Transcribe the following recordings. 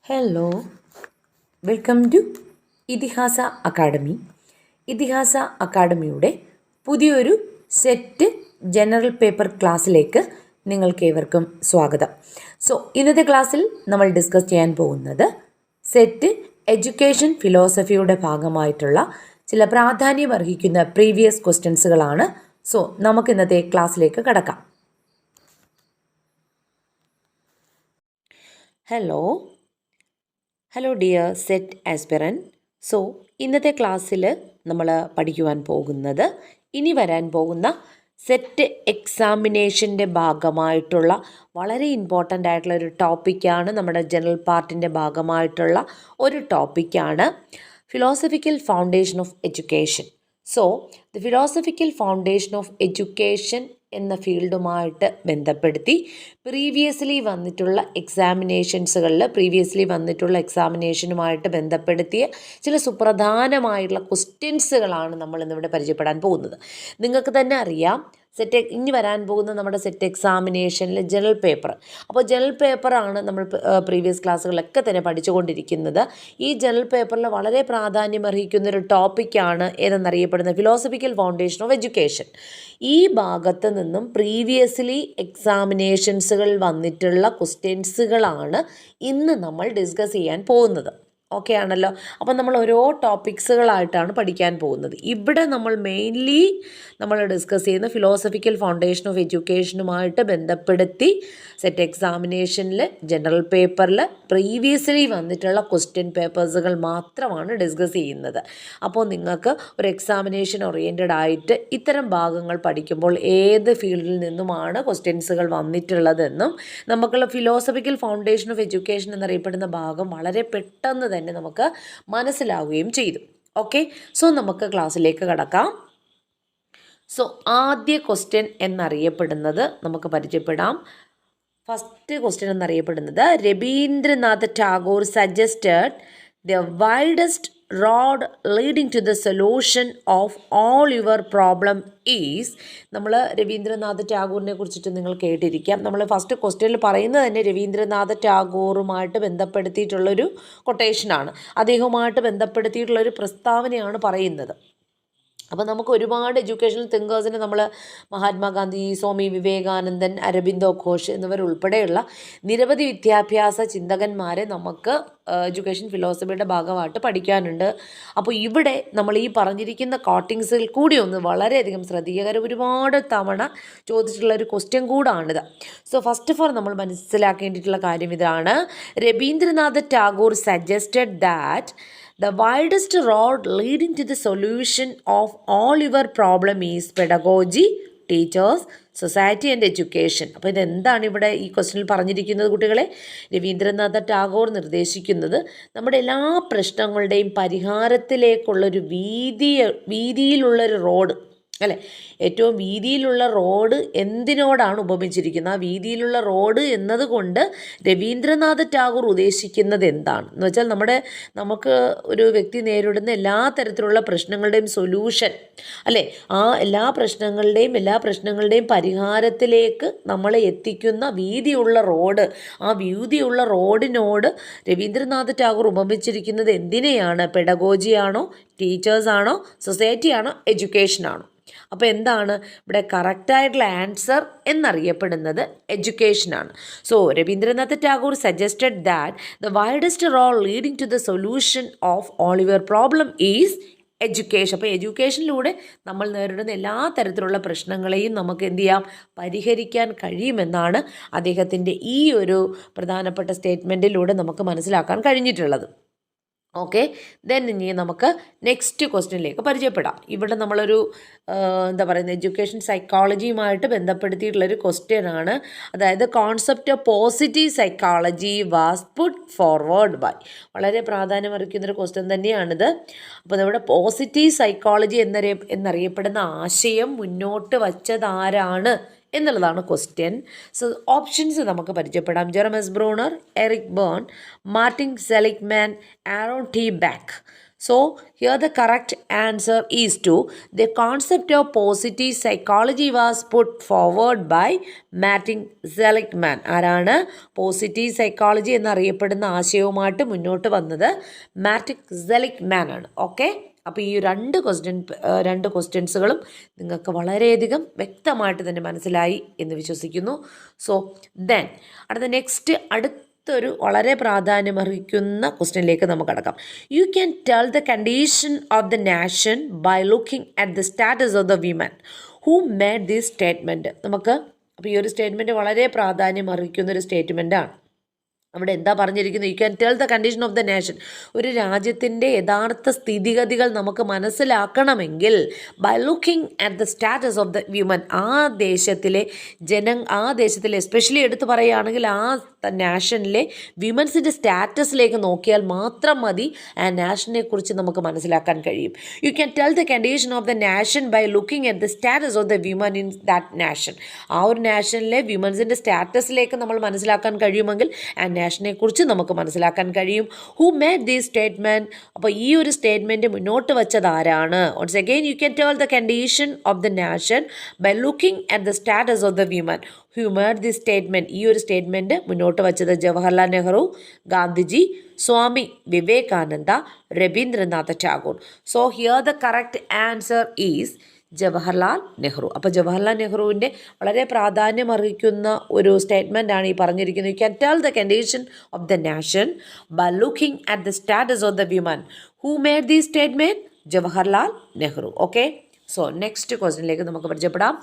Hello, welcome to ഇതിഹാസ academy. ഇതിഹാസ അക്കാഡമിയുടെ പുതിയൊരു സെറ്റ് ജനറൽ പേപ്പർ ക്ലാസ്സിലേക്ക് നിങ്ങൾക്കേവർക്കും സ്വാഗതം. ഇന്നത്തെ ക്ലാസ്സിൽ നമ്മൾ ഡിസ്കസ് ചെയ്യാൻ പോകുന്നത് സെറ്റ് എഡ്യൂക്കേഷൻ ഫിലോസഫിയുടെ ഭാഗമായിട്ടുള്ള ചില പ്രാധാന്യമർഹിക്കുന്ന പ്രീവിയസ് ക്വസ്റ്റ്യൻസുകളാണ്. നമുക്ക് ഇന്നത്തെ ക്ലാസ്സിലേക്ക് കടക്കാം. Hello dear SET aspirant. ഇന്നത്തെ ക്ലാസ്സിൽ നമ്മൾ പഠിക്കുവാൻ പോകുന്നത് ഇനി വരാൻ പോകുന്ന സെറ്റ് എക്സാമിനേഷൻ്റെ ഭാഗമായിട്ടുള്ള വളരെ ഇമ്പോർട്ടൻ്റ് ആയിട്ടുള്ള ഒരു ടോപ്പിക്കാണ്. നമ്മുടെ ജനറൽ പാർട്ടിൻ്റെ ഭാഗമായിട്ടുള്ള ഒരു ടോപ്പിക്കാണ് philosophical foundation of education. The philosophical foundation of education എന്ന ഫീൽഡുമായിട്ട് ബന്ധപ്പെടുത്തി പ്രീവിയസ്ലി വന്നിട്ടുള്ള എക്സാമിനേഷനുമായിട്ട് ബന്ധപ്പെടുത്തിയ ചില സുപ്രധാനമായിട്ടുള്ള ക്വസ്റ്റ്യൻസുകളാണ് നമ്മൾ ഇന്നിവിടെ പരിചയപ്പെടാൻ പോകുന്നത്. നിങ്ങൾക്ക് തന്നെ അറിയാം, ഇനി വരാൻ പോകുന്ന നമ്മുടെ സെറ്റ് എക്സാമിനേഷനിൽ ജനറൽ പേപ്പർ. അപ്പോൾ ജനറൽ പേപ്പറാണ് നമ്മൾ പ്രീവിയസ് ക്ലാസ്സുകളിലൊക്കെ തന്നെ പഠിച്ചുകൊണ്ടിരിക്കുന്നത്. ഈ ജനറൽ പേപ്പറിൽ വളരെ പ്രാധാന്യമർഹിക്കുന്നൊരു ടോപ്പിക്കാണ് ഏതെന്നറിയപ്പെടുന്ന ഫിലോസഫിക്കൽ ഫൗണ്ടേഷൻ ഓഫ് എഡ്യൂക്കേഷൻ. ഈ ഭാഗത്ത് നിന്നും പ്രീവിയസ്ലി എക്സാമിനേഷൻസുകൾ വന്നിട്ടുള്ള ക്വസ്റ്റ്യൻസുകളാണ് ഇന്ന് നമ്മൾ ഡിസ്കസ് ചെയ്യാൻ പോകുന്നത്. ഓക്കെ ആണല്ലോ. അപ്പം നമ്മൾ ഓരോ ടോപ്പിക്സുകളായിട്ടാണ് പഠിക്കാൻ പോകുന്നത്. ഇവിടെ നമ്മൾ മെയിൻലി ഡിസ്കസ് ചെയ്യുന്ന ഫിലോസഫിക്കൽ ഫൗണ്ടേഷൻ ഓഫ് എഡ്യൂക്കേഷനുമായിട്ട് ബന്ധപ്പെടുത്തി സെറ്റ് എക്സാമിനേഷനിൽ ജനറൽ പേപ്പറിൽ പ്രീവിയസ്ലി വന്നിട്ടുള്ള ക്വസ്റ്റ്യൻ പേപ്പേഴ്സുകൾ മാത്രമാണ് ഡിസ്കസ് ചെയ്യുന്നത്. അപ്പോൾ നിങ്ങൾക്ക് ഒരു എക്സാമിനേഷൻ ഓറിയൻറ്റഡ് ആയിട്ട് ഇത്തരം ഭാഗങ്ങൾ പഠിക്കുമ്പോൾ ഏത് ഫീൽഡിൽ നിന്നുമാണ് ക്വസ്റ്റ്യൻസുകൾ വന്നിട്ടുള്ളതെന്നും നമുക്കുള്ള ഫിലോസഫിക്കൽ ഫൗണ്ടേഷൻ ഓഫ് എഡ്യൂക്കേഷൻ എന്നറിയപ്പെടുന്ന ഭാഗം വളരെ പെട്ടെന്ന് തന്നെ നമുക്ക് മനസ്സിലാവുകയും ചെയ്തു. ഓക്കെ, നമുക്ക് ക്ലാസ്സിലേക്ക് കടക്കാം. ആദ്യ ക്വസ്റ്റ്യൻ എന്നറിയപ്പെടുന്നത് നമുക്ക് പരിചയപ്പെടാം. ഫസ്റ്റ് ക്വസ്റ്റ്യൻ എന്നറിയപ്പെടുന്നത് Rabindranath Tagore suggested the widest road leading to the solution of all your problem is. നമ്മൾ രവീന്ദ്രനാഥ് ടാഗോറിനെ കുറിച്ചിട്ട് നിങ്ങൾ കേട്ടിരിക്കാം. നമ്മൾ ഫസ്റ്റ് ക്വസ്റ്റ്യനിൽ പറയുന്നത് തന്നെ രവീന്ദ്രനാഥ് ടാഗോറുമായിട്ട് ബന്ധപ്പെടുത്തിയിട്ടുള്ളൊരു കൊട്ടേഷനാണ്, അദ്ദേഹവുമായിട്ട് ബന്ധപ്പെടുത്തിയിട്ടുള്ളൊരു പ്രസ്താവനയാണ് പറയുന്നത്. അപ്പോൾ നമുക്ക് ഒരുപാട് എഡ്യൂക്കേഷണൽ തിങ്കേഴ്സിനെ നമ്മൾ മഹാത്മാഗാന്ധി, സ്വാമി വിവേകാനന്ദൻ, അരബിന്ദോ ഘോഷ് എന്നിവരുൾപ്പെടെയുള്ള നിരവധി വിദ്യാഭ്യാസ ചിന്തകന്മാരെ നമുക്ക് എഡ്യൂക്കേഷൻ ഫിലോസഫിയുടെ ഭാഗമായിട്ട് പഠിക്കാനുണ്ട്. അപ്പോൾ ഇവിടെ നമ്മൾ ഈ പറഞ്ഞിരിക്കുന്ന കോട്ടിങ്സിൽ കൂടി ഒന്ന് വളരെയധികം ശ്രദ്ധിക്കുക. ഒരുപാട് തവണ ചോദിച്ചിട്ടുള്ള ഒരു ക്വസ്റ്റ്യൻ കൂടാണിത്. ഫസ്റ്റ് ഓഫ് ഓൾ നമ്മൾ മനസ്സിലാക്കേണ്ടിയിട്ടുള്ള കാര്യം ഇതാണ്. Rabindranath Tagore suggested that the widest road leading to the solution of all your problem is pedagogy, teachers, society and education. അപ്പോൾ ഇതെന്താണ് ഇവിടെ ഈ ക്വസ്റ്റ്യനിൽ പറഞ്ഞിരിക്കുന്നത് കുട്ടികളെ? രവീന്ദ്രനാഥ ടാഗോർ നിർദ്ദേശിക്കുന്നത് നമ്മുടെ എല്ലാ പ്രശ്നങ്ങളുടെയും പരിഹാരത്തിലേക്കുള്ളൊരു വീതിയിലുള്ളൊരു റോഡ് അല്ലേ, ഏറ്റവും വീതിയിലുള്ള റോഡ് എന്തിനോടാണ് ഉപമിച്ചിരിക്കുന്നത്? ആ വീതിയിലുള്ള റോഡ് എന്നതുകൊണ്ട് രവീന്ദ്രനാഥ് ടാഗോർ ഉദ്ദേശിക്കുന്നത് എന്താണ് എന്ന് വെച്ചാൽ നമുക്ക് ഒരു വ്യക്തി നേരിടുന്ന എല്ലാ തരത്തിലുള്ള പ്രശ്നങ്ങളുടെയും സൊല്യൂഷൻ അല്ലേ, ആ എല്ലാ പ്രശ്നങ്ങളുടെയും പരിഹാരത്തിലേക്ക് നമ്മളെ എത്തിക്കുന്ന വീതിയുള്ള റോഡ്, ആ വീതിയുള്ള റോഡിനോട് രവീന്ദ്രനാഥ് ടാഗോർ ഉപമിച്ചിരിക്കുന്നത് എന്തിനെയാണ്? പെഡഗോജിയാണോ, ടീച്ചേഴ്സാണോ, സൊസൈറ്റിയാണോ, എഡ്യൂക്കേഷനാണോ? അപ്പോൾ എന്താണ് ഇവിടെ കറക്റ്റായിട്ടുള്ള ആൻസർ എന്നറിയപ്പെടുന്നത് എഡ്യൂക്കേഷനാണ്. Rabindranath Tagore suggested that the widest road leading to the solution of all your problem is education. അപ്പോൾ എഡ്യൂക്കേഷനിലൂടെ നമ്മൾ നേരിടുന്ന എല്ലാ തരത്തിലുള്ള പ്രശ്നങ്ങളെയും നമുക്ക് എന്ത് ചെയ്യാം? പരിഹരിക്കാൻ കഴിയുമെന്നാണ് അദ്ദേഹത്തിൻ്റെ ഈ ഒരു പ്രധാനപ്പെട്ട സ്റ്റേറ്റ്മെൻറ്റിലൂടെ നമുക്ക് മനസ്സിലാക്കാൻ കഴിഞ്ഞിട്ടുള്ളത്. ഓക്കെ, ഇനി നമുക്ക് നെക്സ്റ്റ് ക്വസ്റ്റ്യനിലേക്ക് പരിചയപ്പെടാം. ഇവിടെ നമ്മളൊരു എഡ്യൂക്കേഷൻ സൈക്കോളജിയുമായിട്ട് ബന്ധപ്പെടുത്തിയിട്ടുള്ളൊരു ക്വസ്റ്റ്യനാണ്. അതായത് concept of positive psychology was put forward by. വളരെ പ്രാധാന്യമർഹിക്കുന്നൊരു ക്വസ്റ്റ്യൻ തന്നെയാണിത്. അപ്പോൾ നമ്മുടെ പോസിറ്റീവ് സൈക്കോളജി എന്നറിയപ്പെടുന്ന ആശയം മുന്നോട്ട് വച്ചതാരാണ് എന്നുള്ളതാണ് ക്വസ്റ്റ്യൻ. ഓപ്ഷൻസ് നമുക്ക് പരിചയപ്പെടാം. Jerome Bruner, Eric Berne, Martin Seligman, Aaron T Beck. So here the correct answer is to the concept of positive psychology was put forward by Martin Seligman. ആരാണ് positive psychology എന്നറിയപ്പെടുന്ന ആശയവുമായിട്ട് മുന്നോട്ട് വന്നത്? Martin Seligman ആണ്. Okay, അപ്പോൾ ഈ രണ്ട് ക്വസ്റ്റ്യൻസുകളും നിങ്ങൾക്ക് വളരെയധികം വ്യക്തമായിട്ട് തന്നെ മനസ്സിലായി എന്ന് വിശ്വസിക്കുന്നു. സോ ദെൻ അടുത്തൊരു വളരെ പ്രാധാന്യമർഹിക്കുന്ന ക്വസ്റ്റ്യനിലേക്ക് നമുക്ക് കടക്കാം. You can tell the condition of the nation by looking at the status of the women who made this statement. അപ്പോൾ ഈ ഒരു സ്റ്റേറ്റ്മെൻറ്റ് വളരെ പ്രാധാന്യമർഹിക്കുന്ന ഒരു സ്റ്റേറ്റ്മെൻറ്റാണ്. അവിടെ എന്താ പറഞ്ഞിരിക്കുന്നത്? You can tell the condition of the nation. ഒരു രാജ്യത്തിൻ്റെ യഥാർത്ഥ സ്ഥിതിഗതികൾ നമുക്ക് മനസ്സിലാക്കണമെങ്കിൽ by looking at the status of the women. ആ ദേശത്തിലെ എസ്പെഷ്യലി എടുത്ത് പറയുകയാണെങ്കിൽ ആ നാഷനിലെ വിമൻസിൻ്റെ സ്റ്റാറ്റസിലേക്ക് നോക്കിയാൽ മാത്രം മതി ആ നാഷനെ കുറിച്ച് നമുക്ക് മനസ്സിലാക്കാൻ കഴിയും. You can tell the condition of the nation by looking at the status of the women in that nation. ആ ഒരു നാഷനിലെ വിമൻസിൻ്റെ സ്റ്റാറ്റസിലേക്ക് നമ്മൾ മനസ്സിലാക്കാൻ കഴിയുമെങ്കിൽ ആ നാഷനെ കുറിച്ച് നമുക്ക് മനസ്സിലാക്കാൻ കഴിയും. Who made these statement? അപ്പോൾ ഈ ഒരു സ്റ്റേറ്റ്മെൻറ്റ് മുന്നോട്ട് വെച്ചത് ആരാണ്? Once again you can tell the condition of the nation by looking at the status of the women. Who made this statement? ഈ ഒരു സ്റ്റേറ്റ്മെൻറ്റ് മുന്നോട്ട് വച്ചത് Jawaharlal Nehru, Gandhiji, Swami Vivekananda, Rabindranath Tagore. So here the correct answer is Jawaharlal Nehru. അപ്പോൾ ജവഹർലാൽ നെഹ്റുവിൻ്റെ വളരെ പ്രാധാന്യമർഹിക്കുന്ന ഒരു സ്റ്റേറ്റ്മെൻറ്റാണ് ഈ പറഞ്ഞിരിക്കുന്നത്. You can tell the condition of the nation by looking at the status of the women. Who made the statement? Jawaharlal Nehru. Okay, so next ക്വസ്റ്റ്യനിലേക്ക് നമുക്ക് പരിചയപ്പെടാം.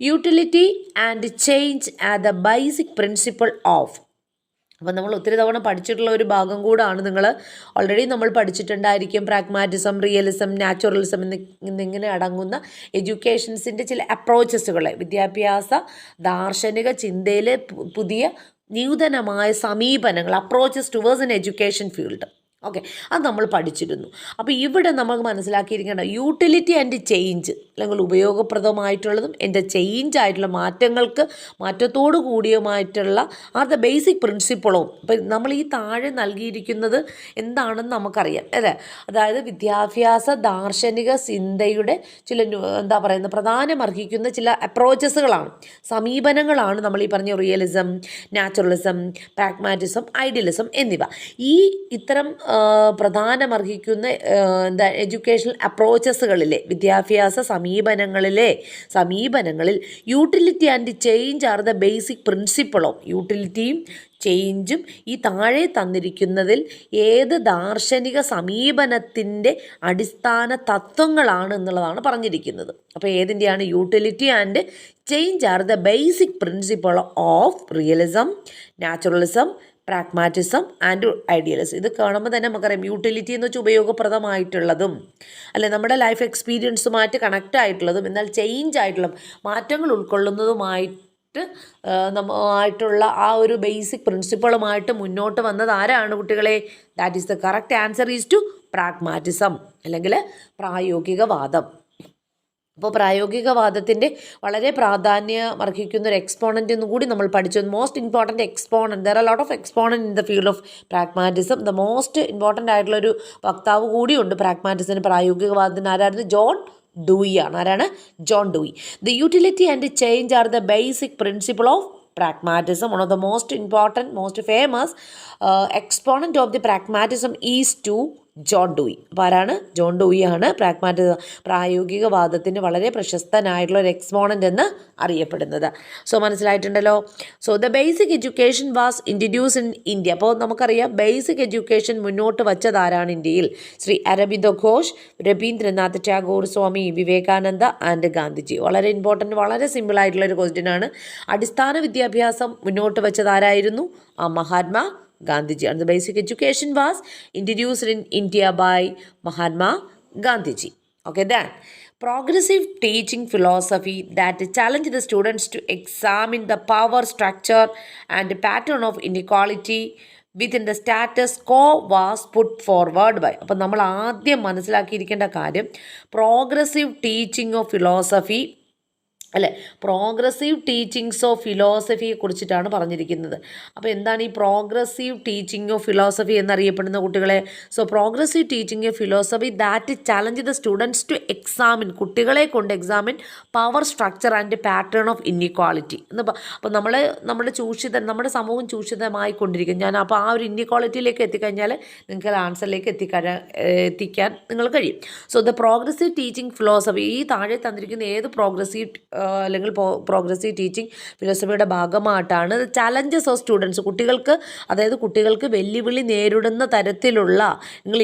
Utility and change are the basic principle of. അപ്പോൾ നമ്മൾ ഒത്തിരി തവണ പഠിച്ചിട്ടുള്ള ഒരു ഭാഗം കൂടാണ്. ഓൾറെഡി നമ്മൾ പഠിച്ചിട്ടുണ്ടായിരിക്കും. പ്രാഗ്മാറ്റിസം, റിയലിസം, നാച്ചുറലിസം എന്നിങ്ങനെ അടങ്ങുന്ന എഡ്യൂക്കേഷൻസിൻ്റെ ചില അപ്രോച്ചസുകളെ, വിദ്യാഭ്യാസ ദാർശനിക ചിന്തയിലെ പുതിയ നൂതനമായ സമീപനങ്ങൾ, approaches towards in education field. Okay, അത് നമ്മൾ പഠിച്ചിരുന്നു. അപ്പോൾ ഇവിടെ നമുക്ക് മനസ്സിലാക്കിയിരിക്കേണ്ട യൂട്ടിലിറ്റി ആൻഡ് ചേഞ്ച്, അല്ലെങ്കിൽ ഉപയോഗപ്രദമായിട്ടുള്ളതും എൻ്റെ ചേഞ്ച് ആയിട്ടുള്ള മാറ്റത്തോടു കൂടിയുമായിട്ടുള്ള ആർ ദ ബേസിക് പ്രിൻസിപ്പിളും. ഇപ്പം നമ്മൾ ഈ താഴെ നൽകിയിരിക്കുന്നത് എന്താണെന്ന് നമുക്കറിയാം അല്ലേ? അതായത് വിദ്യാഭ്യാസ ദാർശനിക ചിന്തയുടെ ചില പ്രധാനമർഹിക്കുന്ന ചില അപ്രോച്ചസുകളാണ്, സമീപനങ്ങളാണ് നമ്മൾ ഈ പറഞ്ഞ റിയലിസം, നാച്ചുറലിസം, പ്രാഗ്മാറ്റിസം, ഐഡിയലിസം എന്നിവ. ഇത്തരം പ്രധാനമർഹിക്കുന്ന എഡ്യൂക്കേഷണൽ അപ്രോച്ചസുകളിലെ, വിദ്യാഭ്യാസ സമീപനങ്ങളിൽ utility and change are the basic പ്രിൻസിപ്പിളും. യൂട്ടിലിറ്റിയും ചേഞ്ചും ഈ താഴെ തന്നിരിക്കുന്നതിൽ ഏത് ദാർശനിക സമീപനത്തിൻ്റെ അടിസ്ഥാന തത്വങ്ങളാണ് എന്നുള്ളതാണ് പറഞ്ഞിരിക്കുന്നത്. അപ്പോൾ ഏതിൻ്റെയാണ്? Utility and change are the basic principle of realism, naturalism, pragmatism and idealism. ഇത് കാണുമ്പോൾ തന്നെ നമുക്കറിയാം യൂട്ടിലിറ്റി എന്ന് വെച്ചാൽ ഉപയോഗപ്രദമായിട്ടുള്ളതും അല്ലെ, നമ്മുടെ ലൈഫ് എക്സ്പീരിയൻസുമായിട്ട് കണക്റ്റ് ആയിട്ടുള്ളതും, എന്നാൽ ചേഞ്ച് ആയിട്ടുള്ളതും മാറ്റങ്ങൾ ഉൾക്കൊള്ളുന്നതുമായിട്ടുള്ള ആ ഒരു ബേസിക് പ്രിൻസിപ്പിളുമായിട്ട് മുന്നോട്ട് വന്നത് ആരാണ് കുട്ടികളെ? That is the correct answer is to pragmatism, അല്ലെങ്കിൽ പ്രായോഗികവാദം. അപ്പോൾ പ്രായോഗികവാദത്തിൻ്റെ വളരെ പ്രാധാന്യമർഹിക്കുന്ന ഒരു എക്സ്പോണൻ്റ് എന്നും കൂടി നമ്മൾ പഠിച്ചു. Most important exponent, there are lot of exponent in the field of pragmatism. The most important ആയിട്ടുള്ളൊരു വക്താവ് കൂടിയുണ്ട് പ്രാഗ്മാറ്റിസത്തിന്, പ്രായോഗികവാദത്തിന്. ആരായിരുന്നു? ജോൺ ഡൂയി ആണ്. ആരാണ്? John Dewey. The utility and change are the basic principle of pragmatism. One of the most important, most famous exponent of the pragmatism is to John Dewey. അപ്പോൾ ആരാണ്? John Dewey ആണ് പ്രായോഗികവാദത്തിന് വളരെ പ്രശസ്തനായിട്ടുള്ള ഒരു exponent എന്ന് അറിയപ്പെടുന്നത്. So മനസ്സിലായിട്ടുണ്ടല്ലോ. So the basic education was introduce in India. അപ്പോൾ നമുക്കറിയാം ബേസിക് എഡ്യൂക്കേഷൻ മുന്നോട്ട് വച്ചതാരാണ് ഇന്ത്യയിൽ? ശ്രീ അരബിന്ദോ ഘോഷ്, രവീന്ദ്രനാഥ് ടാഗോർ, സ്വാമി വിവേകാനന്ദ ആൻഡ് ഗാന്ധിജി. വളരെ ഇമ്പോർട്ടൻറ്റ്, വളരെ സിമ്പിളായിട്ടുള്ളൊരു ക്വസ്റ്റ്യനാണ്. അടിസ്ഥാന വിദ്യാഭ്യാസം മുന്നോട്ട് വച്ചതാരായിരുന്നു? Mahatma Gandhiji. And the basic education was introduced in India by Mahatma Gandhiji. Okay, then progressive teaching philosophy that challenged the students to examine the power structure and pattern of inequality within the status quo was put forward by. അപ്പം നമ്മൾ ആദ്യം മനസ്സിലാക്കിയിരിക്കേണ്ട കാര്യം, progressive teaching of philosophy അല്ലേ? Progressive teachings of ഫിലോസഫിയെ കുറിച്ചിട്ടാണ് പറഞ്ഞിരിക്കുന്നത്. അപ്പോൾ എന്താണ് ഈ പ്രോഗ്രസീവ് ടീച്ചിങ് ഓഫ് ഫിലോസഫി എന്നറിയപ്പെടുന്ന കുട്ടികളെ? So progressive teaching of philosophy that challenge the students to examine, കുട്ടികളെ കൊണ്ട് examine power structure and pattern of inequality എന്ന്. അപ്പോൾ നമ്മുടെ സമൂഹം ചൂഷിതമായിക്കൊണ്ടിരിക്കും. ഞാൻ അപ്പോൾ ആ ഒരു ഇന്നിക്വാളിറ്റിയിലേക്ക് എത്തിക്കഴിഞ്ഞാൽ നിങ്ങൾക്ക് ആൻസറിലേക്ക് എത്തിക്കാൻ നിങ്ങൾ കഴിയും. So the progressive teaching philosophy, ഈ താഴെ തന്നിരിക്കുന്ന ഏത് അല്ലെങ്കിൽ പ്രോഗ്രസീവ് ടീച്ചിങ് ഫിലോസഫിയുടെ ഭാഗമായിട്ടാണ് ചലഞ്ചസ് ഓഫ് സ്റ്റുഡൻസ്, കുട്ടികൾക്ക് വെല്ലുവിളി നേരിടുന്ന തരത്തിലുള്ള നിങ്ങൾ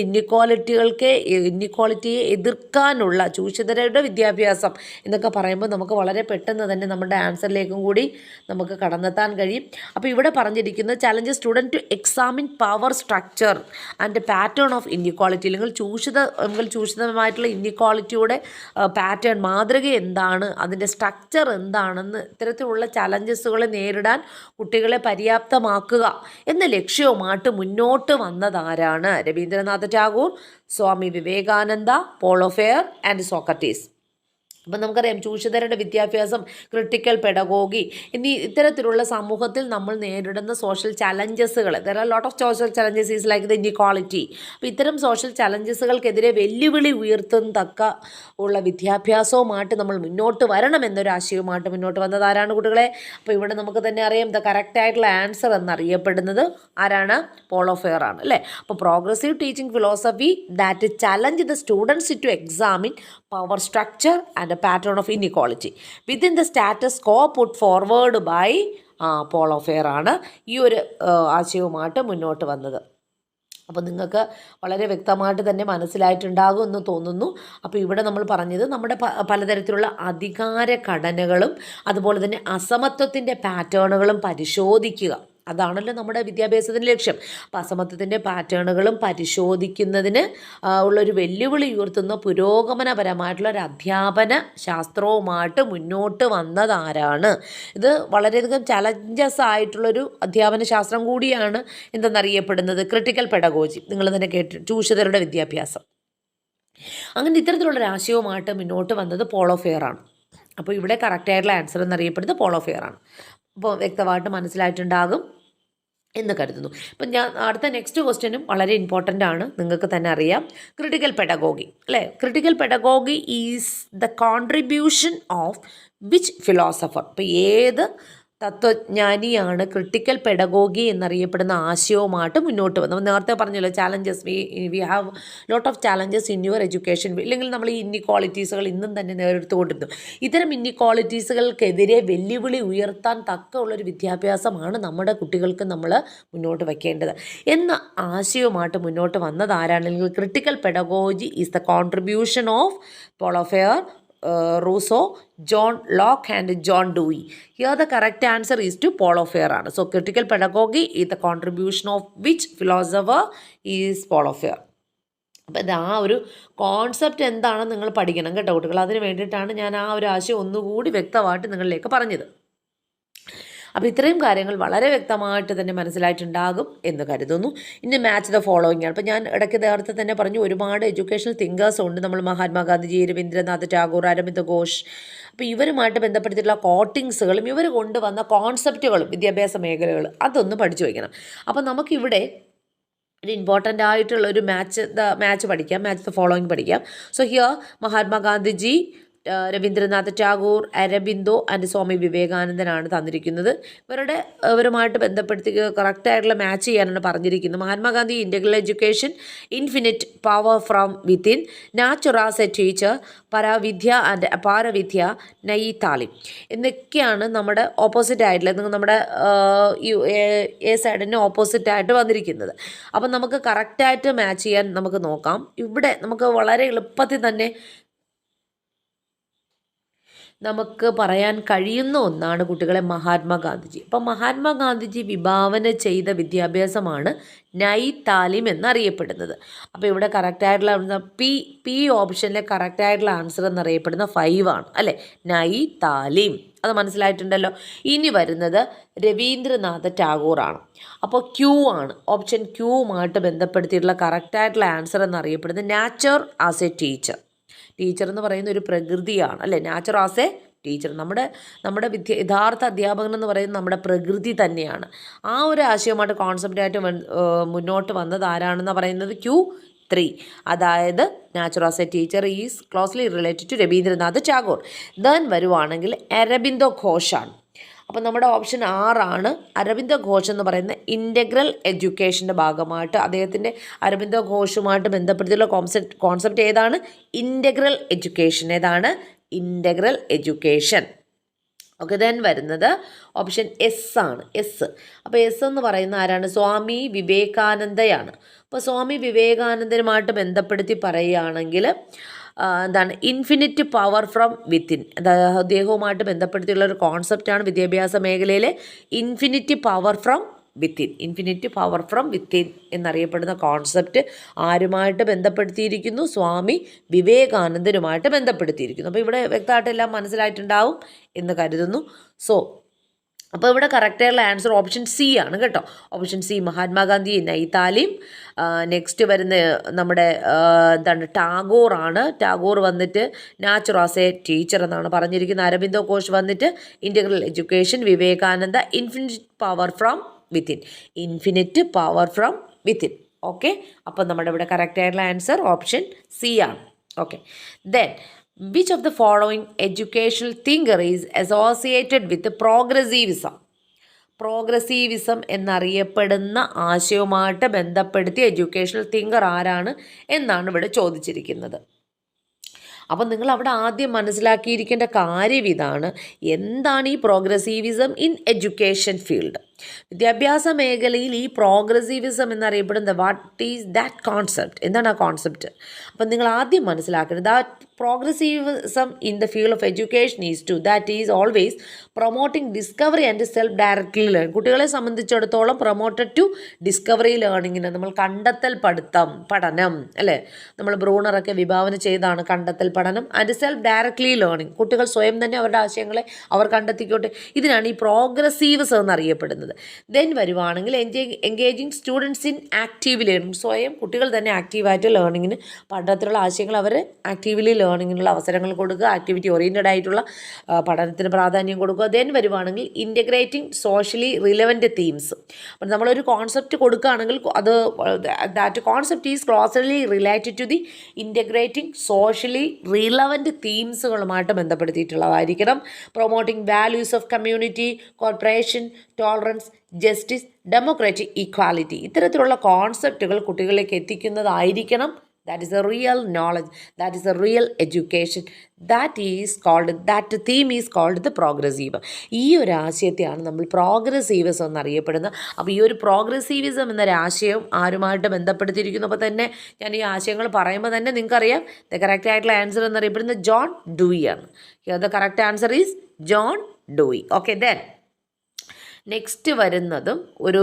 ഇന്നിക്വാളിറ്റിയെ എതിർക്കാനുള്ള ചൂഷിതരുടെ വിദ്യാഭ്യാസം എന്നൊക്കെ പറയുമ്പോൾ നമുക്ക് വളരെ പെട്ടെന്ന് തന്നെ നമ്മുടെ ആൻസറിലേക്കും കൂടി നമുക്ക് കടന്നെത്താൻ കഴിയും. അപ്പോൾ ഇവിടെ പറഞ്ഞിരിക്കുന്നത് challenge student to examine power structure and pattern of inequality, അല്ലെങ്കിൽ ചൂഷിതമായിട്ടുള്ള ഇന്നിക്വാളിറ്റിയുടെ പാറ്റേൺ, മാതൃക എന്താണ്, അതിൻ്റെ സ്ട്രക്ചർ എന്താണെന്ന്, ഇത്തരത്തിലുള്ള ചലഞ്ചസുകളെ നേരിടാൻ കുട്ടികളെ പര്യാപ്തമാക്കുക എന്ന ലക്ഷ്യവുമായിട്ട് മുന്നോട്ട് വന്നതാരാണ്? Rabindranath Tagore, Swami Vivekananda, Paulo Freire and Socrates. അപ്പം നമുക്കറിയാം ചൂഷിതരുടെ വിദ്യാഭ്യാസം, ക്രിട്ടിക്കൽ പെഡഗോഗി എന്നീ ഇത്തരത്തിലുള്ള സമൂഹത്തിൽ നമ്മൾ നേരിടുന്ന സോഷ്യൽ ചലഞ്ചസുകൾ, there are lot of social challenges is like the inequality. അപ്പോൾ ഇത്തരം സോഷ്യൽ ചലഞ്ചസുകൾക്കെതിരെ വെല്ലുവിളി ഉയർത്തത്തക്ക ഉള്ള വിദ്യാഭ്യാസവുമായിട്ട് നമ്മൾ മുന്നോട്ട് വരണം എന്നൊരു ആശയവുമായിട്ട് മുന്നോട്ട് വന്നത് ആരാണ് കുട്ടികളെ? അപ്പോൾ ഇവിടെ നമുക്ക് തന്നെ അറിയാം ദ കറക്റ്റ് ആയിട്ടുള്ള ആൻസർ എന്നറിയപ്പെടുന്നത് ആരാണ്? പോളോ ഫെയർ ആണ്, അല്ലേ? അപ്പോൾ progressive teaching philosophy that challenge the students to examine power structure and pattern of inequality within the status quo put forward by Paulo Freire ആണ് ഈ ഒരു ആശയവുമായിട്ട് മുന്നോട്ട് വന്നത്. അപ്പോൾ നിങ്ങൾക്ക് വളരെ വ്യക്തമായിട്ട് തന്നെ മനസ്സിലായിട്ടുണ്ടാകും എന്ന് തോന്നുന്നു. അപ്പോൾ ഇവിടെ നമ്മൾ പറഞ്ഞത് നമ്മുടെ പലതരത്തിലുള്ള അധികാര ഘടനകളും അതുപോലെ തന്നെ അസമത്വത്തിൻ്റെ പാറ്റേണുകളും പരിശോധിക്കുക, അതാണല്ലോ നമ്മുടെ വിദ്യാഭ്യാസത്തിൻ്റെ ലക്ഷ്യം. അപ്പോൾ അസമത്വത്തിൻ്റെ പാറ്റേണുകളും പരിശോധിക്കുന്നതിന് ഉള്ളൊരു വെല്ലുവിളി ഉയർത്തുന്ന പുരോഗമനപരമായിട്ടുള്ള ഒരു അധ്യാപന ശാസ്ത്രവുമായിട്ട് മുന്നോട്ട് വന്നതാരാണ്? ഇത് വളരെയധികം ചലഞ്ചസ് ആയിട്ടുള്ളൊരു അധ്യാപന ശാസ്ത്രം കൂടിയാണ് എന്തെന്നറിയപ്പെടുന്നത് ക്രിട്ടിക്കൽ പെഡഗോജി. നിങ്ങൾ തന്നെ ചൂഷിതരുടെ വിദ്യാഭ്യാസം. അങ്ങനെ ഇത്തരത്തിലുള്ളൊരു ആശയവുമായിട്ട് മുന്നോട്ട് വന്നത് പോളോ ഫെയർ ആണ്. അപ്പോൾ ഇവിടെ കറക്റ്റായിട്ടുള്ള ആൻസർ എന്നറിയപ്പെടുന്നത് പോളോ ഫെയർ ആണ്. അപ്പോൾ വ്യക്തമായിട്ട് മനസ്സിലായിട്ടുണ്ടാകും എന്ന് കരുതുന്നു. ഇപ്പം ഞാൻ അടുത്ത നെക്സ്റ്റ് ക്വസ്റ്റ്യനും വളരെ ഇമ്പോർട്ടൻ്റ് ആണ്, നിങ്ങൾക്ക് തന്നെ അറിയാം. ക്രിട്ടിക്കൽ പെഡഗോഗി, അല്ലേ? Critical pedagogy is the contribution of which philosopher? ഇപ്പോൾ ഏത് തത്വജ്ഞാനിയാണ് ക്രിട്ടിക്കൽ പെഡഗോഗി എന്നറിയപ്പെടുന്ന ആശയവുമായിട്ട് മുന്നോട്ട് വന്നത്? നേരത്തെ പറഞ്ഞല്ലോ challenges, we have lot of challenges in your education. ഇല്ലെങ്കിൽ നമ്മൾ ഈ ഇന്നിക്വാളിറ്റീസുകൾ ഇന്നും തന്നെ നേരിട്ടുകൊണ്ടിരുന്നു. ഇത്തരം ഇന്നിക്വാളിറ്റീസുകൾക്കെതിരെ വെല്ലുവിളി ഉയർത്താൻ തക്കമുള്ളൊരു വിദ്യാഭ്യാസമാണ് നമ്മുടെ കുട്ടികൾക്ക് നമ്മൾ മുന്നോട്ട് വയ്ക്കേണ്ടത് എന്ന ആശയവുമായിട്ട് മുന്നോട്ട് വന്നത് ആരാണെങ്കിൽ critical pedagogy is the contribution of Paulo Freire, Rousseau, John Locke and John Dewey. Here the correct answer is to Paulo Freire. So critical pedagogy is the contribution of which philosopher is Paulo Freire. അപ്പോൾ ഇത് ആ ഒരു concept എന്താണെന്ന് നിങ്ങൾ പഠിക്കണം കേട്ടോ കുട്ടികൾ. അതിന് വേണ്ടിയിട്ടാണ് ഞാൻ ആ ഒരു ആശയം ഒന്നുകൂടി വ്യക്തമായിട്ട് നിങ്ങളിലേക്ക് പറഞ്ഞത്. അപ്പോൾ ഇത്രയും കാര്യങ്ങൾ വളരെ വ്യക്തമായിട്ട് തന്നെ മനസ്സിലായിട്ടുണ്ടാകും എന്ന് കരുതുന്നു. ഇനി മാച്ച് ദ ഫോളോയിങ് ആണ്. അപ്പോൾ ഞാൻ ഇടയ്ക്ക് നേരത്തെ തന്നെ പറഞ്ഞു ഒരുപാട് എഡ്യൂക്കേഷണൽ തിങ്കേഴ്സ് ഉണ്ട്. നമ്മൾ മഹാത്മാഗാന്ധിജി, രവീന്ദ്രനാഥ് ടാഗോർ, അരവിന്ദ് ഘോഷ്, അപ്പോൾ ഇവരുമായിട്ട് ബന്ധപ്പെടുത്തിയിട്ടുള്ള കോട്ടിങ്സുകളും ഇവർ കൊണ്ടുവന്ന കോൺസെപ്റ്റുകളും വിദ്യാഭ്യാസ മേഖലകൾ അതൊന്ന് പഠിച്ചു വയ്ക്കണം. അപ്പോൾ നമുക്കിവിടെ ഒരു ഇമ്പോർട്ടൻ്റ് ആയിട്ടുള്ള ഒരു മാച്ച് പഠിക്കാം, മാച്ച് ദ ഫോളോയിങ് പഠിക്കാം. So here Mahatma Gandhiji, Rabindranath Tagore, Aurobindo and Swami വിവേകാനന്ദനാണ് തന്നിരിക്കുന്നത്. ഇവരുമായിട്ട് ബന്ധപ്പെടുത്തി കറക്റ്റായിട്ടുള്ള മാച്ച് ചെയ്യാനാണ് പറഞ്ഞിരിക്കുന്നത്. Mahatma Gandhi integral education, infinite power from within, nature as a teacher, പരാവിദ്യ ആൻഡ് അപാരവിദ്യ, നയി താലിം എന്നൊക്കെയാണ് നമ്മുടെ ഓപ്പോസിറ്റ് ആയിട്ടുള്ളത്, നമ്മുടെ എ സൈഡിന് ഓപ്പോസിറ്റായിട്ട് വന്നിരിക്കുന്നത്. അപ്പം നമുക്ക് കറക്റ്റായിട്ട് മാച്ച് ചെയ്യാൻ നമുക്ക് നോക്കാം. ഇവിടെ നമുക്ക് വളരെ എളുപ്പത്തിൽ തന്നെ നമുക്ക് പറയാൻ കഴിയുന്ന ഒന്നാണ് കുട്ടികളെ മഹാത്മാഗാന്ധിജി. അപ്പം മഹാത്മാഗാന്ധിജി വിഭാവന ചെയ്ത വിദ്യാഭ്യാസമാണ് നൈ താലിം എന്നറിയപ്പെടുന്നത്. അപ്പോൾ ഇവിടെ കറക്റ്റായിട്ടുള്ള പി ഓപ്ഷനിലെ കറക്റ്റായിട്ടുള്ള ആൻസർ എന്നറിയപ്പെടുന്ന 5 ആണ്, അല്ലേ? നൈ താലിം. അത് മനസ്സിലായിട്ടുണ്ടല്ലോ. ഇനി വരുന്നത് രവീന്ദ്രനാഥ ടാഗോർ ആണ്. അപ്പോൾ ക്യൂ ആണ്, ഓപ്ഷൻ ക്യൂവുമായിട്ട് ബന്ധപ്പെടുത്തിയിട്ടുള്ള കറക്റ്റായിട്ടുള്ള ആൻസർ എന്നറിയപ്പെടുന്നത് nature as a teacher. Teacher എന്ന് പറയുന്ന ഒരു പ്രകൃതിയാണ്, അല്ലേ? Nature as a teacher. നമ്മുടെ യഥാർത്ഥ അധ്യാപകൻ എന്ന് പറയുന്നത് നമ്മുടെ പ്രകൃതി തന്നെയാണ്. ആ ഒരു ആശയമായിട്ട് കോൺസെപ്റ്റായിട്ട് മുന്നോട്ട് വന്നത് ആരാണെന്ന് പറയുന്നത് Q3. അതായത് nature as a teacher is closely related to Rabindranath Tagore. Then വരുവാണെങ്കിൽ അരബിന്ദോ ഘോഷാണ്. അപ്പം നമ്മുടെ ഓപ്ഷൻ 6 അരബിന്ദോ ഘോഷ് എന്ന് പറയുന്ന ഇൻ്റഗ്രൽ എഡ്യൂക്കേഷൻ്റെ ഭാഗമായിട്ട് അദ്ദേഹത്തിൻ്റെ അരബിന്ദോ ഘോഷുമായിട്ട് ബന്ധപ്പെടുത്തിയുള്ള കോൺസെപ്റ്റ് ഏതാണ്? Integral education. ഏതാണ്? Integral education. ഓക്കെ, ദെൻ വരുന്നത് ഓപ്ഷൻ എസ് ആണ്. അപ്പോൾ എസ് എന്ന് പറയുന്ന ആരാണ്? സ്വാമി വിവേകാനന്ദയാണ്. അപ്പോൾ സ്വാമി വിവേകാനന്ദനുമായിട്ട് ബന്ധപ്പെടുത്തി പറയുകയാണെങ്കിൽ എന്താണ്? Infinite power from within. അതായത് അദ്ദേഹവുമായിട്ട് ബന്ധപ്പെടുത്തിയുള്ള ഒരു കോൺസെപ്റ്റാണ് വിദ്യാഭ്യാസ മേഖലയിലെ ഇൻഫിനിറ്റ് പവർ ഫ്രം വിത്തിൻ എന്നറിയപ്പെടുന്ന കോൺസെപ്റ്റ് ആരുമായിട്ട് ബന്ധപ്പെടുത്തിയിരിക്കുന്നു? സ്വാമി വിവേകാനന്ദനുമായിട്ട് ബന്ധപ്പെടുത്തിയിരിക്കുന്നു. അപ്പോൾ ഇവിടെ വ്യക്തമായിട്ട് എല്ലാം മനസ്സിലായിട്ടുണ്ടാവും എന്ന് കരുതുന്നു. അപ്പോൾ ഇവിടെ കറക്റ്റായിട്ടുള്ള ആൻസർ ഓപ്ഷൻ സി ആണ് കേട്ടോ. ഓപ്ഷൻ സി, മഹാത്മാഗാന്ധി നൈ താലീം. നെക്സ്റ്റ് വരുന്ന നമ്മുടെ ടാഗോറാണ്. ടാഗോർ വന്നിട്ട് നാച്ചർ ആസ് എ ടീച്ചർ എന്നാണ് പറഞ്ഞിരിക്കുന്നത്. അരബിന്ദോ ഘോഷ് വന്നിട്ട് integral education. Vivekananda infinite power from within. Okay, അപ്പോൾ നമ്മുടെ ഇവിടെ കറക്റ്റായിട്ടുള്ള ആൻസർ ഓപ്ഷൻ സി ആണ്. Okay, then which of the following educational thinker is associated with പ്രോഗ്രസീവിസം എന്നറിയപ്പെടുന്ന ആശയവുമായിട്ട് ബന്ധപ്പെടുത്തി എഡ്യൂക്കേഷണൽ തിങ്കർ ആരാണ് എന്നാണ് ഇവിടെ ചോദിച്ചിരിക്കുന്നത്. അപ്പം നിങ്ങൾ അവിടെ ആദ്യം മനസ്സിലാക്കിയിരിക്കേണ്ട കാര്യം ഇതാണ്: എന്താണ് ഈ പ്രോഗ്രസീവിസം ഇൻ എഡ്യൂക്കേഷൻ ഫീൽഡ്? വിദ്യാഭ്യാസ മേഖലയിൽ ഈ പ്രോഗ്രസീവിസം എന്നറിയപ്പെടുന്ന വാട്ട് ഈസ് ദാറ്റ് കോൺസെപ്റ്റ്? എന്താണ് ആ കോൺസെപ്റ്റ്? അപ്പം നിങ്ങൾ ആദ്യം മനസ്സിലാക്കേണ്ടത് that progressivism in the field of education that is always promoting discovery and self directly learning. കുട്ടികളെ സംബന്ധിച്ചിടത്തോളം പ്രൊമോട്ടഡ് ടു ഡിസ്കവറി ലേണിങ്ങിന് നമ്മൾ കണ്ടെത്തൽ പഠനം അല്ലേ, നമ്മൾ ബ്രൂണറൊക്കെ വിഭാവന ചെയ്താണ് കണ്ടെത്തൽ പഠനം. ആൻഡ് സെൽഫ് ഡയറക്റ്റ്ലി ലേണിംഗ്, കുട്ടികൾ സ്വയം തന്നെ അവരുടെ ആശയങ്ങളെ അവർ കണ്ടെത്തിക്കോട്ടെ. ഇതിനാണ് ഈ പ്രോഗ്രസീവിസം എന്നറിയപ്പെടുന്നത്. ദെൻ വരുവാണെങ്കിൽ engaging students in active learning, സ്വയം കുട്ടികൾ തന്നെ ആക്റ്റീവായിട്ട് ലേണിങ്ങിന് പഠനത്തിലുള്ള ആശയങ്ങൾ അവർ ആക്റ്റീവ്ലി ലേണിങ്ങിനുള്ള അവസരങ്ങൾ കൊടുക്കുക, ആക്ടിവിറ്റി ഓറിയൻറ്റഡ് ആയിട്ടുള്ള പഠനത്തിന് പ്രാധാന്യം കൊടുക്കുക. ദെൻ വരുവാണെങ്കിൽ ഇൻ്റഗ്രേറ്റിംഗ് സോഷ്യലി റിലവൻറ്റ് തീംസ്. അപ്പം നമ്മളൊരു കോൺസെപ്റ്റ് കൊടുക്കുകയാണെങ്കിൽ അത് that concept is closely related to the integrating socially relevant തീംസുകളുമായിട്ട് ബന്ധപ്പെടുത്തിയിട്ടുള്ളതായിരിക്കണം. Promoting values of community, corporation, tolerance, justice, democratic, equality. ഇത്തരത്തിലുള്ള കോൺസെപ്റ്റുകൾ കുട്ടികളിലേക്ക് എത്തിക്കുന്നതായിരിക്കണം. That is a real knowledge. That is a real education. That theme is called the progressive. ഈ ഒരു ആശയത്തെയാണ് നമ്മൾ പ്രോഗ്രസീവിസം എന്നറിയപ്പെടുന്നത്. അപ്പോൾ ഈ ഒരു പ്രോഗ്രസീവിസം എന്നൊരു ആശയം ആരുമായിട്ട് ബന്ധപ്പെടുത്തിയിരിക്കുന്നു? അപ്പോൾ തന്നെ ഞാൻ ഈ ആശയങ്ങൾ പറയുമ്പോൾ തന്നെ നിങ്ങൾക്കറിയാം ദ കറക്റ്റ് ആയിട്ടുള്ള ആൻസർ എന്നറിയപ്പെടുന്നത് ജോൺ ഡൂയി ആണ്. The correct answer is John Dewey. Okay, then next വരുന്നതും ഒരു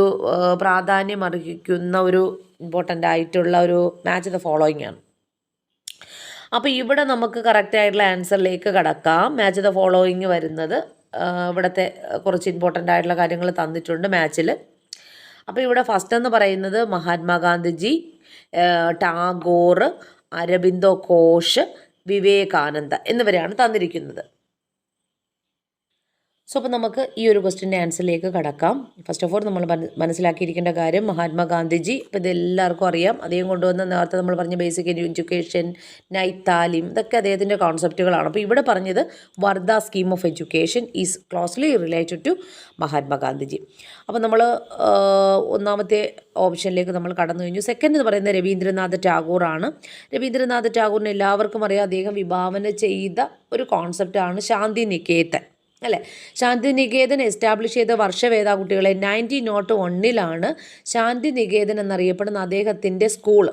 പ്രാധാന്യം അർഹിക്കുന്ന ഒരു ഇമ്പോർട്ടൻ്റ് ആയിട്ടുള്ള ഒരു മാച്ച് ദ ഫോളോയിങ് ആണ്. അപ്പോൾ ഇവിടെ നമുക്ക് കറക്റ്റ് ആയിട്ടുള്ള ആൻസറിലേക്ക് കടക്കാം. മാച്ച് ദ ഫോളോയിങ് വരുന്നത് ഇവിടുത്തെ കുറച്ച് ഇമ്പോർട്ടൻ്റ് ആയിട്ടുള്ള കാര്യങ്ങൾ തന്നിട്ടുണ്ട് മാച്ചിൽ. അപ്പോൾ ഇവിടെ ഫസ്റ്റ് എന്ന് പറയുന്നത് മഹാത്മാഗാന്ധിജി, ടാഗോർ, അരബിന്ദോ ഘോഷ്, വിവേകാനന്ദ എന്നിവരെയാണ് തന്നിരിക്കുന്നത്. അപ്പോൾ നമുക്ക് ഈ ഒരു ക്വസ്റ്റ്യൻ്റെ ആൻസറിലേക്ക് കടക്കാം. ഫസ്റ്റ് ഓഫ് ഓൾ നമ്മൾ മനസ്സിലാക്കിയിരിക്കേണ്ട കാര്യം മഹാത്മാഗാന്ധിജി, ഇപ്പോൾ ഇതെല്ലാവർക്കും അറിയാം, അദ്ദേഹം കൊണ്ടുവന്ന നേരത്തെ നമ്മൾ പറഞ്ഞ ബേസിക് എഡ്യൂക്കേഷൻ, നൈറ്റ് താലീം, ഇതൊക്കെ അദ്ദേഹത്തിൻ്റെ കോൺസെപ്റ്റുകളാണ്. അപ്പോൾ ഇവിടെ പറഞ്ഞത് Wardha scheme of education is closely related to Mahatma Gandhiji. അപ്പോൾ നമ്മൾ ഒന്നാമത്തെ ഓപ്ഷനിലേക്ക് നമ്മൾ കടന്നു കഴിഞ്ഞു. സെക്കൻഡ് എന്ന് പറയുന്നത് രവീന്ദ്രനാഥ് ടാഗോറാണ്. രവീന്ദ്രനാഥ് ടാഗോറിന് എല്ലാവർക്കും അറിയാം, അദ്ദേഹം വിഭാവന ചെയ്ത ഒരു കോൺസെപ്റ്റാണ് ശാന്തി നികേതൻ അല്ലേ. ശാന്തി നികേതൻ എസ്റ്റാബ്ലിഷ് ചെയ്ത വർഷവേദ കുട്ടികളെ 1901 ശാന്തി നികേതൻ എന്നറിയപ്പെടുന്ന അദ്ദേഹത്തിൻ്റെ സ്കൂൾ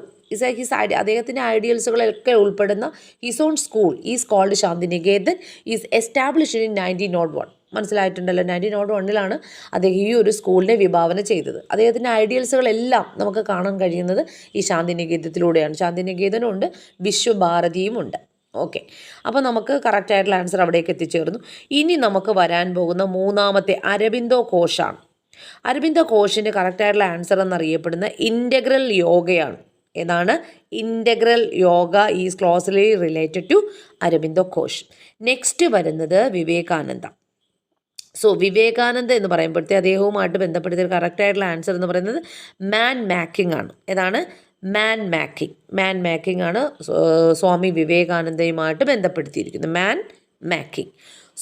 അദ്ദേഹത്തിൻ്റെ ഐഡിയൽസുകളൊക്കെ ഉൾപ്പെടുന്ന his own school is called Shantiniketan is established in 1901. മനസ്സിലായിട്ടുണ്ടല്ലോ, 1901 അദ്ദേഹം ഈ ഒരു സ്കൂളിനെ വിഭാവന ചെയ്തത്. അദ്ദേഹത്തിൻ്റെ ഐഡിയൽസുകളെല്ലാം നമുക്ക് കാണാൻ കഴിയുന്നത് ഈ ശാന്തി നികേതത്തിലൂടെയാണ്. ശാന്തി നികേതനുണ്ട്, വിശ്വഭാരതിയും ഉണ്ട്. ഓക്കെ, അപ്പോൾ നമുക്ക് കറക്റ്റായിട്ടുള്ള ആൻസർ അവിടേക്ക് എത്തിച്ചേർന്നു. ഇനി നമുക്ക് വരാൻ പോകുന്ന മൂന്നാമത്തെ അരബിന്ദോ ഘോഷാണ്. അരബിന്ദോ ഘോഷിൻ്റെ കറക്റ്റായിട്ടുള്ള ആൻസർ എന്നറിയപ്പെടുന്ന ഇൻ്റഗ്രൽ യോഗയാണ്. ഏതാണ്? Integral yoga is closely related to Aurobindo Ghosh. Next വരുന്നത് വിവേകാനന്ദ. സോ വിവേകാനന്ദ എന്ന് പറയുമ്പോഴത്തെ അദ്ദേഹവുമായിട്ട് ബന്ധപ്പെടുത്തിയ കറക്റ്റായിട്ടുള്ള ആൻസർ എന്ന് പറയുന്നത് മാൻ മാക്കിംഗ് ആണ്. ഏതാണ്? മാൻ മാക്കിംഗ് ആണ് സ്വാമി വിവേകാനന്ദയുമായിട്ട് ബന്ധപ്പെടുത്തിയിരിക്കുന്നത്, മാൻ മാക്കിംഗ്.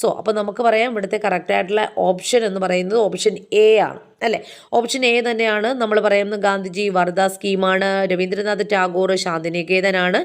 സോ അപ്പോൾ നമുക്ക് പറയാം ഇവിടുത്തെ കറക്റ്റായിട്ടുള്ള ഓപ്ഷൻ എന്ന് പറയുന്നത് ഓപ്ഷൻ എ ആണ് അല്ലേ? ഓപ്ഷൻ എ തന്നെയാണ്. നമ്മൾ പറയുന്നത് ഗാന്ധിജി വർധ സ്കീമാണ്, രവീന്ദ്രനാഥ് ടാഗോർ ശാന്തിനികേതനാണ്,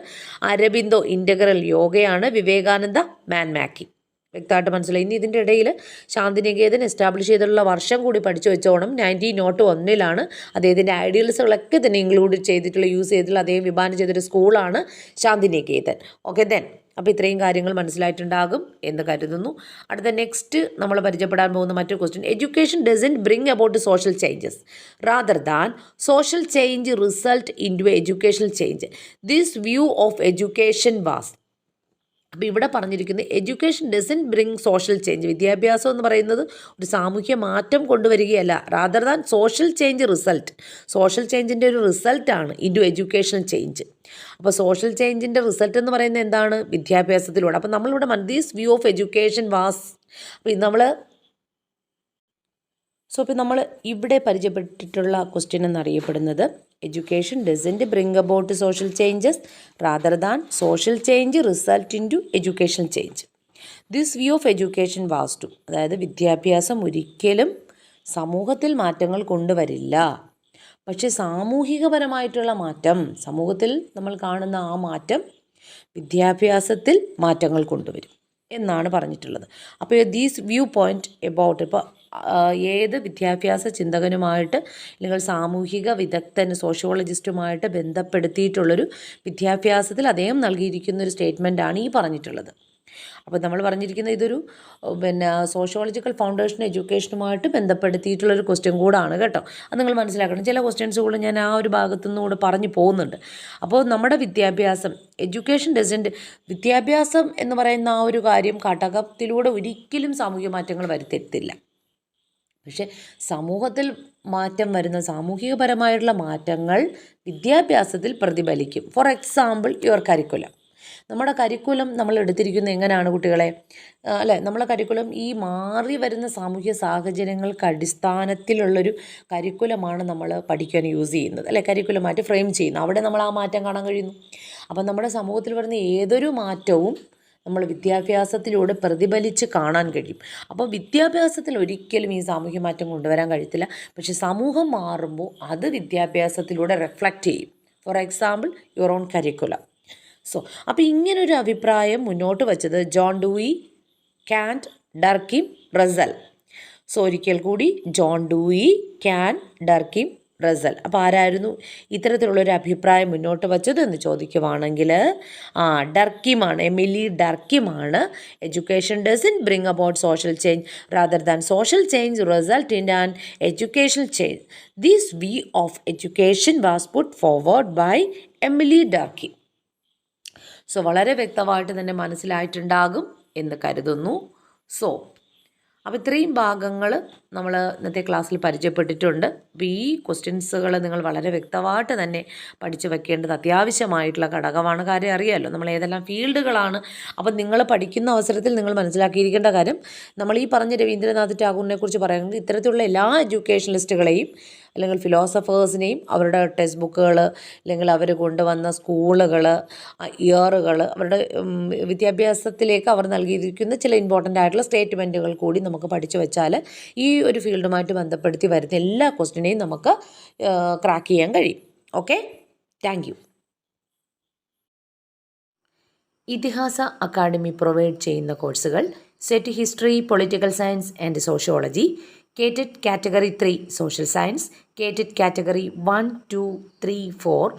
അരബിന്ദോ ഇൻ്റഗ്രൽ യോഗയാണ്, വിവേകാനന്ദ മാൻ മാക്കിംഗ്. വ്യക്തമായിട്ട് മനസ്സിലായി. ഇനി ഇതിൻ്റെ ഇടയിൽ ശാന്തിനികേതൻ എസ്റ്റാബ്ലിഷ് ചെയ്തിട്ടുള്ള വർഷം കൂടി പഠിച്ചു വെച്ചോണം. 1901 അദ്ദേഹത്തിൻ്റെ ഐഡിയൽസുകളൊക്കെ തന്നെ ഇൻക്ലൂഡ് ചെയ്തിട്ടുള്ള യൂസ് ചെയ്തിട്ടുള്ള അദ്ദേഹം വിഭാവനം ചെയ്തൊരു സ്കൂളാണ് ശാന്തിനികേതൻ. Okay then. അപ്പോൾ ഇത്രയും കാര്യങ്ങൾ മനസ്സിലായിട്ടുണ്ടാകും എന്ന് കരുതുന്നു. അടുത്ത നെക്സ്റ്റ് നമ്മൾ പരിചയപ്പെടാൻ പോകുന്ന മറ്റൊരു question, education doesn't bring about social changes rather than social change result in to educational change. This view of education was. അപ്പോൾ ഇവിടെ പറഞ്ഞിരിക്കുന്നത് education doesn't bring social change, വിദ്യാഭ്യാസം എന്ന് പറയുന്നത് ഒരു സാമൂഹ്യ മാറ്റം കൊണ്ടുവരികയല്ല, rather than social change result, social ചേഞ്ചിൻ്റെ ഒരു റിസൾട്ടാണ് ഇൻ ടു എഡ്യൂക്കേഷണൽ ചേഞ്ച്. അപ്പോൾ സോഷ്യൽ ചേഞ്ചിൻ്റെ റിസൾട്ട് എന്ന് പറയുന്നത് എന്താണ്? വിദ്യാഭ്യാസത്തിലൂടെ. അപ്പോൾ നമ്മളിവിടെ these view of education was. അപ്പോൾ നമ്മൾ ഇവിടെ പരിചയപ്പെട്ടിട്ടുള്ള ക്വസ്റ്റ്യൻ എന്നറിയപ്പെടുന്നത് education doesn't bring about social changes rather than social change result in to education change. This view of education was to, അതായത് വിദ്യാഭ്യാസം ഒരിക്കലും സമൂഹത്തിൽ മാറ്റങ്ങൾ കൊണ്ടുവരില്ല, പക്ഷേ സാമൂഹികപരമായിട്ടുള്ള മാറ്റം, സമൂഹത്തിൽ നമ്മൾ കാണുന്ന ആ മാറ്റം വിദ്യാഭ്യാസത്തിൽ മാറ്റങ്ങൾ കൊണ്ടുവരും എന്നാണ് പറഞ്ഞിട്ടുള്ളത്. അപ്പോൾ ദീസ് വ്യൂ പോയിൻറ്റ് എബൌട്ട്, ഇപ്പോൾ ഏത് വിദ്യാഭ്യാസ ചിന്തകനുമായിട്ട് അല്ലെങ്കിൽ സാമൂഹിക വിദഗ്ധൻ സോഷ്യോളജിസ്റ്റുമായിട്ട് ബന്ധപ്പെടുത്തിയിട്ടുള്ളൊരു വിദ്യാഭ്യാസത്തിൽ അദ്ദേഹം നൽകിയിരിക്കുന്ന ഒരു സ്റ്റേറ്റ്മെൻറ്റാണ് ഈ പറഞ്ഞിട്ടുള്ളത്. അപ്പോൾ നമ്മൾ പറഞ്ഞിരിക്കുന്നത് ഇതൊരു സോഷ്യോളജിക്കൽ ഫൗണ്ടേഷൻ എഡ്യൂക്കേഷനുമായിട്ട് ബന്ധപ്പെടുത്തിയിട്ടുള്ളൊരു ക്വസ്റ്റ്യൻ കൂടാണ് കേട്ടോ. അത് നിങ്ങൾ മനസ്സിലാക്കണം. ചില ക്വസ്റ്റ്യൻസ് കൂടെ ഞാൻ ആ ഒരു ഭാഗത്തുനിന്ന് കൂടെ പറഞ്ഞു പോകുന്നുണ്ട്. അപ്പോൾ നമ്മുടെ വിദ്യാഭ്യാസം, എഡ്യൂക്കേഷൻ ഡസൻറ്റ്, വിദ്യാഭ്യാസം എന്ന് പറയുന്ന ആ ഒരു കാര്യം ഘടകത്തിലൂടെ ഒരിക്കലും സാമൂഹിക മാറ്റങ്ങൾ വരുത്തില്ല, പക്ഷേ സമൂഹത്തിൽ മാറ്റം വരുന്ന സാമൂഹികപരമായിട്ടുള്ള മാറ്റങ്ങൾ വിദ്യാഭ്യാസത്തിൽ പ്രതിഫലിക്കും. ഫോർ എക്സാമ്പിൾ യുവർ കരിക്കുലം, നമ്മുടെ കരിക്കുലം നമ്മൾ എടുത്തിരിക്കുന്നത് എങ്ങനെയാണ് കുട്ടികളെ? അല്ലേ, നമ്മളെ കരിക്കുലം ഈ മാറി വരുന്ന സാമൂഹ്യ സാഹചര്യങ്ങൾക്ക് അടിസ്ഥാനത്തിലുള്ളൊരു കരിക്കുലമാണ് നമ്മൾ പഠിക്കാൻ യൂസ് ചെയ്യുന്നത് അല്ലേ, കരിക്കുലമായിട്ട് ഫ്രെയിം ചെയ്യുന്നത്. അവിടെ നമ്മൾ ആ മാറ്റം കാണാൻ കഴിയുന്നു. അപ്പം നമ്മുടെ സമൂഹത്തിൽ വരുന്ന ഏതൊരു മാറ്റവും നമ്മൾ വിദ്യാഭ്യാസത്തിലൂടെ പ്രതിഫലിച്ച് കാണാൻ കഴിയും. അപ്പോൾ വിദ്യാഭ്യാസത്തിൽ ഒരിക്കലും ഈ സാമൂഹ്യ മാറ്റം കൊണ്ടുവരാൻ കഴിയത്തില്ല, പക്ഷേ സമൂഹം മാറുമ്പോൾ അത് വിദ്യാഭ്യാസത്തിലൂടെ റിഫ്ലക്റ്റ് ചെയ്യും. For example your own curriculum. So അപ്പോൾ ഇങ്ങനൊരു അഭിപ്രായം മുന്നോട്ട് വച്ചത് John Dewey, Kant, Durkheim, Russell. So ഒരിക്കൽ കൂടി John Dewey, Kant, Durkheim, Russell. അപ്പോൾ ആരായിരുന്നു ഇത്തരത്തിലുള്ളൊരു അഭിപ്രായം മുന്നോട്ട് വച്ചത് എന്ന് ചോദിക്കുവാണെങ്കിൽ ഡർക്കിമാണ്, എമിലി ഡർക്കിമാണ്. Education doesn't bring about social change rather than social change result in an educational change. This view of education was put forward by Emile Durkheim. So വളരെ വ്യക്തമായിട്ട് തന്നെ മനസ്സിലായിട്ടുണ്ടാകും എന്ന് കരുതുന്നു. സോ അപ്പോൾ ഇത്രയും ഭാഗങ്ങൾ നമ്മൾ ഇന്നത്തെ ക്ലാസ്സിൽ പരിചയപ്പെട്ടിട്ടുണ്ട്. അപ്പോൾ ഈ ക്വസ്റ്റ്യൻസുകൾ നിങ്ങൾ വളരെ വ്യക്തമായിട്ട് തന്നെ പഠിച്ചു വെക്കേണ്ടത് അത്യാവശ്യമായിട്ടുള്ള ഘടകമാണ്. കാര്യം അറിയാമല്ലോ നമ്മൾ ഏതെല്ലാം ഫീൽഡുകളാണ്. അപ്പം നിങ്ങൾ പഠിക്കുന്ന അവസരത്തിൽ നിങ്ങൾ മനസ്സിലാക്കിയിരിക്കേണ്ട കാര്യം, നമ്മൾ ഈ പറഞ്ഞ രവീന്ദ്രനാഥ് ടാഗോറിനെ കുറിച്ച് പറയുന്നത് ഇത്തരത്തിലുള്ള എല്ലാ എഡ്യൂക്കേഷണലിസ്റ്റുകളെയും അല്ലെങ്കിൽ ഫിലോസഫേഴ്സിനെയും അവരുടെ ടെക്സ്റ്റ് ബുക്കുകൾ അല്ലെങ്കിൽ അവർ കൊണ്ടുവന്ന സ്കൂളുകൾ, ഇയറുകൾ, അവരുടെ വിദ്യാഭ്യാസത്തിലേക്ക് അവർ നൽകിയിരിക്കുന്ന ചില ഇമ്പോർട്ടൻ്റ് ആയിട്ടുള്ള സ്റ്റേറ്റ്മെൻറ്റുകൾ കൂടി നമുക്ക് പഠിച്ചു വെച്ചാൽ ഈ ഒരു ഫീൽഡുമായിട്ട് ബന്ധപ്പെടുത്തി വരുന്ന എല്ലാ ക്വസ്റ്റിനെയും നമുക്ക് ക്രാക്ക് ചെയ്യാൻ കഴിയും. Okay, thank you. Itihasa academy provide ചെയ്യുന്ന കോഴ്സുകൾ SET history, political science and sociology, KTET category 3 social science, KTET category 1, 2, 3, 4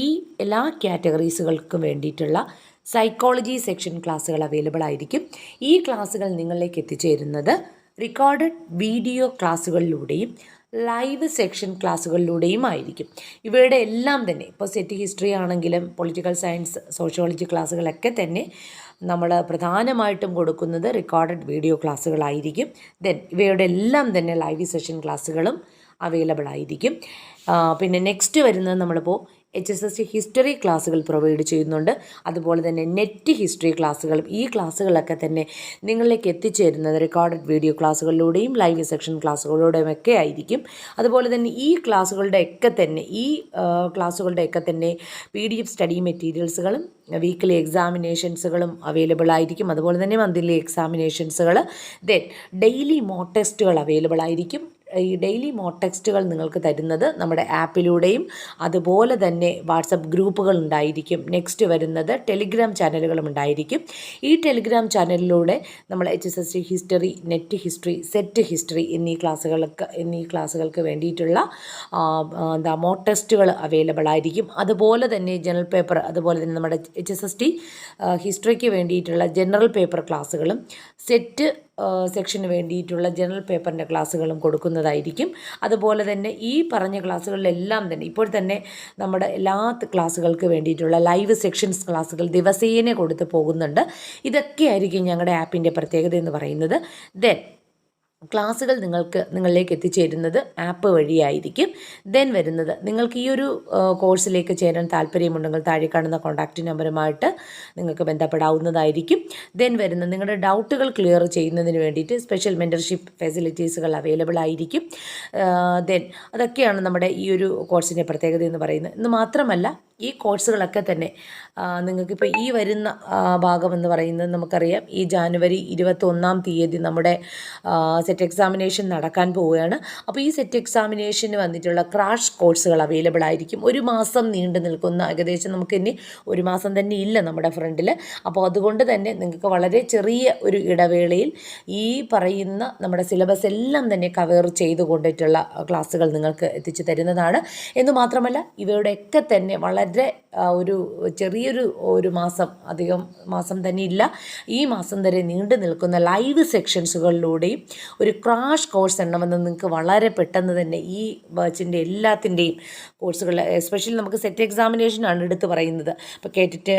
ഈ എല്ലാ കാറ്റഗറീസുകൾക്കും വേണ്ടിയിട്ടുള്ള സൈക്കോളജി സെക്ഷൻ ക്ലാസ്സുകൾ അവൈലബിൾ ആയിരിക്കും. ഈ ക്ലാസ്സുകൾ നിങ്ങളിലേക്ക് എത്തിച്ചേരുന്നത് റെക്കോർഡഡ് വീഡിയോ ക്ലാസ്സുകളിലൂടെയും ലൈവ് സെക്ഷൻ ക്ലാസ്സുകളിലൂടെയും ആയിരിക്കും. ഇവയുടെ എല്ലാം തന്നെ ഇപ്പോൾ സെറ്റ് ഹിസ്റ്ററി ആണെങ്കിലും പൊളിറ്റിക്കൽ സയൻസ്, സോഷ്യോളജി ക്ലാസ്സുകളൊക്കെ തന്നെ നമ്മൾ പ്രധാനമായിട്ടും കൊടുക്കുന്നത് റെക്കോർഡഡ് വീഡിയോ ക്ലാസ്സുകളായിരിക്കും. ഇവയുടെ എല്ലാം തന്നെ ലൈവ് സെഷൻ ക്ലാസ്സുകളും അവൈലബിൾ ആയിരിക്കും. പിന്നെ നെക്സ്റ്റ് വരുന്നത് നമ്മളിപ്പോൾ HSSC ഹിസ്റ്ററി ക്ലാസ്സുകൾ പ്രൊവൈഡ് ചെയ്യുന്നുണ്ട്. അതുപോലെ തന്നെ നെറ്റ് ഹിസ്റ്ററി ക്ലാസ്സുകളും ഈ ക്ലാസ്സുകളൊക്കെ തന്നെ നിങ്ങളിലേക്ക് എത്തിച്ചേരുന്നത് റെക്കോർഡഡ് വീഡിയോ ക്ലാസ്സുകളിലൂടെയും ലൈവ് സെക്ഷൻ ക്ലാസ്സുകളിലൂടെയും ഒക്കെ ആയിരിക്കും. അതുപോലെ തന്നെ ഈ ക്ലാസ്സുകളുടെയൊക്കെ തന്നെ PDF സ്റ്റഡി മെറ്റീരിയൽസുകളും വീക്കിലി എക്സാമിനേഷൻസുകളും അവൈലബിൾ ആയിരിക്കും. അതുപോലെ തന്നെ മന്ത്ലി എക്സാമിനേഷൻസുകൾ, ദെൻ ഡെയിലി മോക്ക് ടെസ്റ്റുകൾ അവൈലബിൾ ആയിരിക്കും. ഈ ഡെയിലി മോക്ക് ടെക്സ്റ്റുകൾ നിങ്ങൾക്ക് തരുന്നത് നമ്മുടെ ആപ്പിലൂടെയും അതുപോലെ തന്നെ വാട്സപ്പ് ഗ്രൂപ്പുകൾ ഉണ്ടായിരിക്കും. നെക്സ്റ്റ് വരുന്നത് ടെലിഗ്രാം ചാനലുകളും ഉണ്ടായിരിക്കും. ഈ ടെലിഗ്രാം ചാനലിലൂടെ നമ്മൾ HSSC history, net history, set history എന്നീ ക്ലാസ്സുകൾക്ക് വേണ്ടിയിട്ടുള്ള മോക്ക് ടെസ്റ്റുകൾ അവൈലബിൾ ആയിരിക്കും. അതുപോലെ തന്നെ ജനറൽ പേപ്പർ, അതുപോലെ തന്നെ നമ്മുടെ HSSC ഹിസ്റ്ററിക്ക് വേണ്ടിയിട്ടുള്ള ജനറൽ പേപ്പർ ക്ലാസ്സുകളും സെറ്റ് സെക്ഷന് വേണ്ടിയിട്ടുള്ള ജനറൽ പേപ്പറിൻ്റെ ക്ലാസ്സുകളും കൊടുക്കുന്നതായിരിക്കും. അതുപോലെ തന്നെ ഈ പറഞ്ഞ ക്ലാസ്സുകളിലെല്ലാം തന്നെ ഇപ്പോൾ തന്നെ നമ്മുടെ എല്ലാ ക്ലാസ്സുകൾക്ക് വേണ്ടിയിട്ടുള്ള ലൈവ് സെക്ഷൻസ് ക്ലാസ്സുകൾ ദിവസേന കൊടുത്തു പോകുന്നുണ്ട്. ഇതൊക്കെയായിരിക്കും ഞങ്ങളുടെ ആപ്പിൻ്റെ പ്രത്യേകത എന്ന് പറയുന്നത്. ദെൻ ക്ലാസ്സുകൾ നിങ്ങളിലേക്ക് എത്തിച്ചേരുന്നത് ആപ്പ് വഴിയായിരിക്കും. ദെൻ വരുന്നത് നിങ്ങൾക്ക് ഈ ഒരു കോഴ്സിലേക്ക് ചേരാൻ താല്പര്യമുണ്ടെങ്കിൽ താഴെ കാണുന്ന കോൺടാക്റ്റ് നമ്പറുമായിട്ട് നിങ്ങൾക്ക് ബന്ധപ്പെടാവുന്നതായിരിക്കും. ദെൻ വരുന്നത് നിങ്ങളുടെ ഡൗട്ടുകൾ ക്ലിയർ ചെയ്യുന്നതിന് വേണ്ടിയിട്ട് സ്പെഷ്യൽ മെൻറ്റർഷിപ്പ് ഫെസിലിറ്റീസുകൾ അവൈലബിൾ ആയിരിക്കും. ദെൻ അതൊക്കെയാണ് നമ്മുടെ ഈ ഒരു കോഴ്സിൻ്റെ പ്രത്യേകത എന്ന് പറയുന്നത്. എന്ന് മാത്രമല്ല ഈ കോഴ്സുകളൊക്കെ തന്നെ നിങ്ങൾക്കിപ്പോൾ ഈ വരുന്ന ഭാഗം എന്ന് പറയുന്നത് നമുക്കറിയാം, ഈ ജാനുവരി 21 നമ്മുടെ സെറ്റ് എക്സാമിനേഷൻ നടക്കാൻ പോവുകയാണ്. അപ്പോൾ ഈ സെറ്റ് എക്സാമിനേഷന് വന്നിട്ടുള്ള ക്രാഷ് കോഴ്സുകൾ അവൈലബിൾ ആയിരിക്കും. ഒരു മാസം നീണ്ടു നിൽക്കുന്ന, ഏകദേശം നമുക്കിനി ഒരു മാസം തന്നെ ഇല്ല നമ്മുടെ ഫ്രണ്ടിൽ. അപ്പോൾ അതുകൊണ്ട് തന്നെ നിങ്ങൾക്ക് വളരെ ചെറിയ ഒരു ഇടവേളയിൽ ഈ പറയുന്ന നമ്മുടെ സിലബസ് എല്ലാം തന്നെ കവർ ചെയ്തുകൊണ്ടിട്ടുള്ള ക്ലാസ്സുകൾ നിങ്ങൾക്ക് എത്തിച്ചു തരുന്നതാണ്. എന്ന് മാത്രമല്ല ഇവയുടെയൊക്കെ തന്നെ വളരെ ചെറിയൊരു മാസം, അധികം മാസം തന്നെ ഇല്ല, ഈ മാസം വരെ നീണ്ടു നിൽക്കുന്ന ലൈവ് സെക്ഷൻസുകളിലൂടെയും ഒരു ക്രാഷ് കോഴ്സ് എണ്ണമെന്ന് നിങ്ങൾക്ക് വളരെ പെട്ടെന്ന് തന്നെ ഈ ബാച്ചിൻ്റെ എല്ലാത്തിൻ്റെയും കോഴ്സുകൾ, എസ്പെഷ്യലി നമുക്ക് സെറ്റ് എക്സാമിനേഷനാണ് എടുത്ത് പറയുന്നത്. ഇപ്പോൾ കേട്ടിട്ട്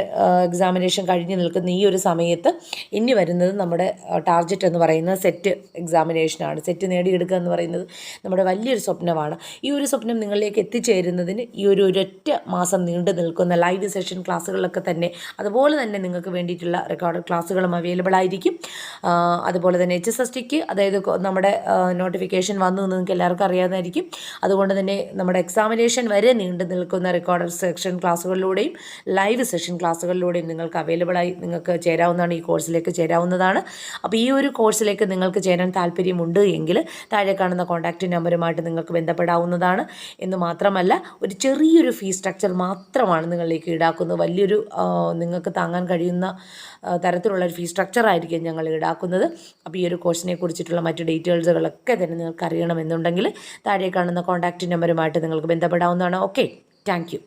എക്സാമിനേഷൻ കഴിഞ്ഞ് നിൽക്കുന്ന ഈ ഒരു സമയത്ത് ഇനി വരുന്നത് നമ്മുടെ ടാർഗറ്റ് എന്ന് പറയുന്നത് സെറ്റ് എക്സാമിനേഷനാണ്. സെറ്റ് നേടിയെടുക്കുക എന്ന് പറയുന്നത് നമ്മുടെ വലിയൊരു സ്വപ്നമാണ്. ഈ ഒരു സ്വപ്നം നിങ്ങളിലേക്ക് എത്തിച്ചേരുന്നതിന് ഈ ഒരൊറ്റ മാസം നീണ്ടു നിൽക്കുന്ന ലൈവ് സെഷൻ ക്ലാസ്സുകളിലൊക്കെ തന്നെ അതുപോലെ തന്നെ നിങ്ങൾക്ക് വേണ്ടിയിട്ടുള്ള റെക്കോർഡ് ക്ലാസ്സുകളും അവൈലബിൾ ആയിരിക്കും. അതുപോലെ തന്നെ HSSCക്ക് അതായത് നമ്മുടെ നോട്ടിഫിക്കേഷൻ വന്നു എന്ന് നിങ്ങൾക്ക് എല്ലാവർക്കും അറിയാവുന്നതായിരിക്കും. അതുകൊണ്ട് തന്നെ നമ്മുടെ എക്സാമിനേഷൻ വരെ നീണ്ടു നിൽക്കുന്ന റെക്കോർഡഡ് സെക്ഷൻ ക്ലാസ്സുകളിലൂടെയും ലൈവ് സെഷൻ ക്ലാസ്സുകളിലൂടെയും നിങ്ങൾക്ക് ചേരാവുന്നതാണ്. ഈ കോഴ്സിലേക്ക് ചേരാവുന്നതാണ്. അപ്പോൾ ഈ ഒരു കോഴ്സിലേക്ക് നിങ്ങൾക്ക് ചേരാൻ താല്പര്യമുണ്ട് എങ്കിൽ താഴെ കാണുന്ന കോൺടാക്റ്റ് നമ്പറുമായിട്ട് നിങ്ങൾക്ക് ബന്ധപ്പെടാവുന്നതാണ്. എന്ന് മാത്രമല്ല ഒരു ചെറിയൊരു ഫീസ് സ്ട്രക്ചർ മാത്രമാണ് നിങ്ങളിലേക്ക് ഈടാക്കുന്നത്. വലിയൊരു നിങ്ങൾക്ക് താങ്ങാൻ കഴിയുന്ന തരത്തിലുള്ളൊരു ഫീസ് സ്ട്രക്ചറായിരിക്കും ഞങ്ങൾ ഈടാക്കുന്നത്. അപ്പോൾ ഈ ഒരു കോഴ്സിനെ കുറിച്ചിട്ടുള്ള മറ്റു ഡീറ്റെയിൽസുകളൊക്കെ തന്നെ നിങ്ങൾക്ക് അറിയണമെന്നുണ്ടെങ്കിൽ താഴെ കാണുന്ന കോൺടാക്റ്റ് നമ്പറുമായിട്ട് നിങ്ങൾക്ക് ബന്ധപ്പെടാവുന്നതാണ്. Okay, thank U.